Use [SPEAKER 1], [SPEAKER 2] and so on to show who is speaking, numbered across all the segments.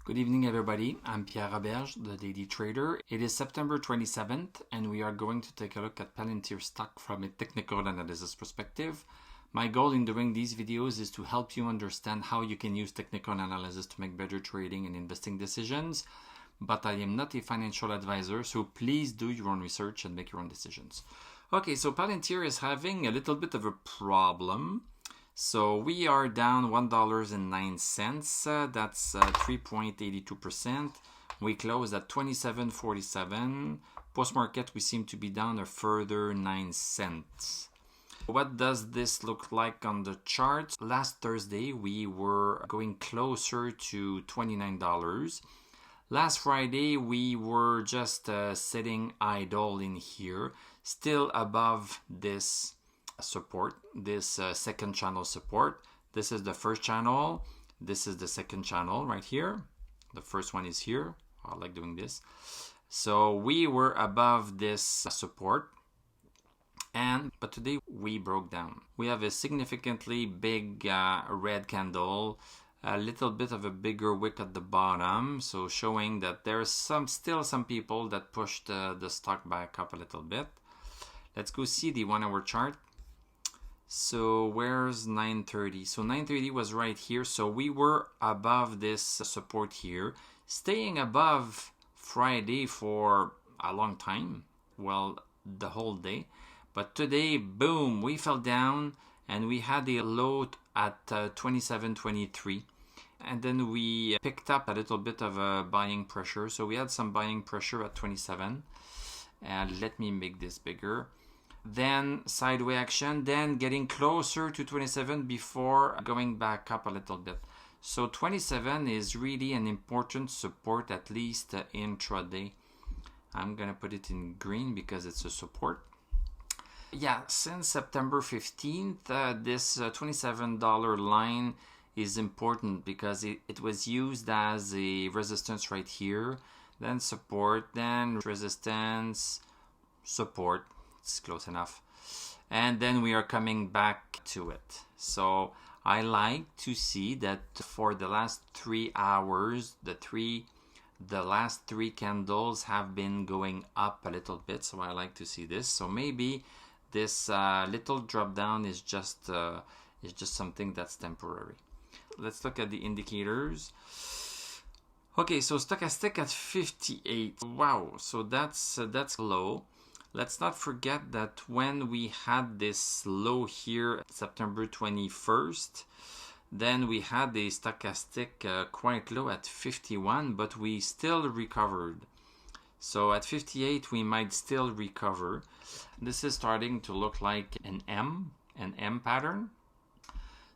[SPEAKER 1] Good evening, everybody. I'm Pierre Roberge, the Daily Trader. It is September 27th, and we are going to take a look at Palantir stock from a technical analysis perspective. My goal in doing these videos is to help you understand how you can use technical analysis to make better trading and investing decisions. But I am not a financial advisor, so please do your own research and make your own decisions. Okay, so Palantir is having a little bit of a problem. So we are down $1.09, that's 3.82%. We closed at 27.47. Post-market, we seem to be down a further 9 cents. What does this look like on the chart? Last Thursday, we were going closer to $29. Last Friday, we were just sitting idle in here, still above this support, this second channel support. This is the first channel. This is the second channel right here. The first one is here. I like doing this. So we were above this support, but today we broke down. We have a significantly big red candle, a little bit of a bigger wick at the bottom, so showing that there's still some people that pushed the stock back up a little bit. Let's go see the 1 hour chart. So where's 930? So 930 was right here. So we were above this support here, staying above Friday for a long time. Well, the whole day. But today, boom, we fell down and we had a low at 27.23. And then we picked up a little bit of a buying pressure. So we had some buying pressure at 27. And let me make this bigger. Then sideways action, then getting closer to 27 before going back up a little bit. So 27 is really an important support, at least intraday. I'm going to put it in green because it's a support. Yeah, since September 15th, this $27 line is important because it was used as a resistance right here, then support, then resistance, support. It's close enough. And then we are coming back to it. So I like to see that for the last 3 hours, the last three candles have been going up a little bit. So I like to see this. So maybe this little drop down is just something that's temporary. Let's look at the indicators. Okay, so stochastic at 58. Wow, so that's low. Let's not forget that when we had this low here, September 21st, then we had the stochastic quite low at 51, but we still recovered. So at 58, we might still recover. This is starting to look like an M pattern.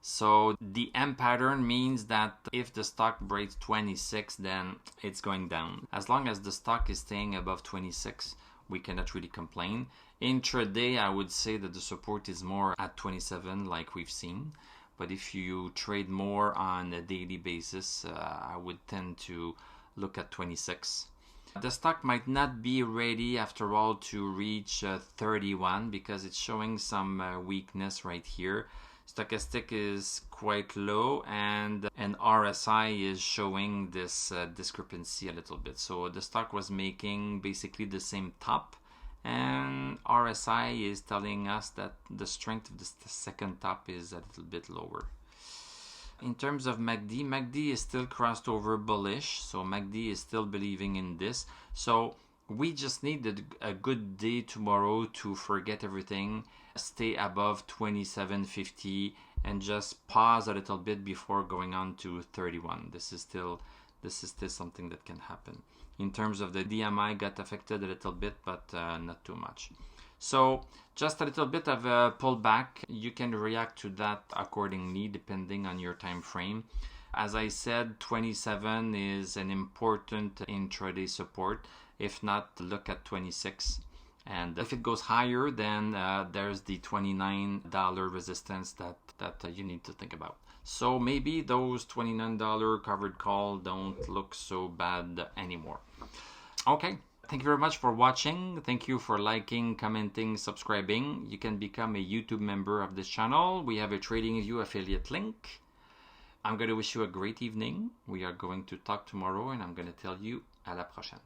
[SPEAKER 1] So the M pattern means that if the stock breaks 26, then it's going down. As long as the stock is staying above 26, we cannot really complain. Intraday, I would say that the support is more at 27 like we've seen. But if you trade more on a daily basis, I would tend to look at 26. The stock might not be ready after all to reach 31 because it's showing some weakness right here. Stochastic is quite low and RSI is showing this discrepancy a little bit. So the stock was making basically the same top and RSI is telling us that the strength of the second top is a little bit lower. In terms of MACD is still crossed over bullish. So MACD is still believing in this. So we just need a good day tomorrow to forget everything, stay above 27.50 and just pause a little bit before going on to 31. This is still something that can happen. In terms of the DMI, got affected a little bit, but not too much. So just a little bit of a pullback. You can react to that accordingly depending on your time frame. As I said, 27 is an important intraday support. If not, look at 26. And if it goes higher, then there's the $29 resistance that you need to think about. So maybe those $29 covered call don't look so bad anymore. Okay, thank you very much for watching. Thank you for liking, commenting, subscribing. You can become a YouTube member of this channel. We have a TradingView affiliate link. I'm going to wish you a great evening. We are going to talk tomorrow and I'm going to tell you à la prochaine.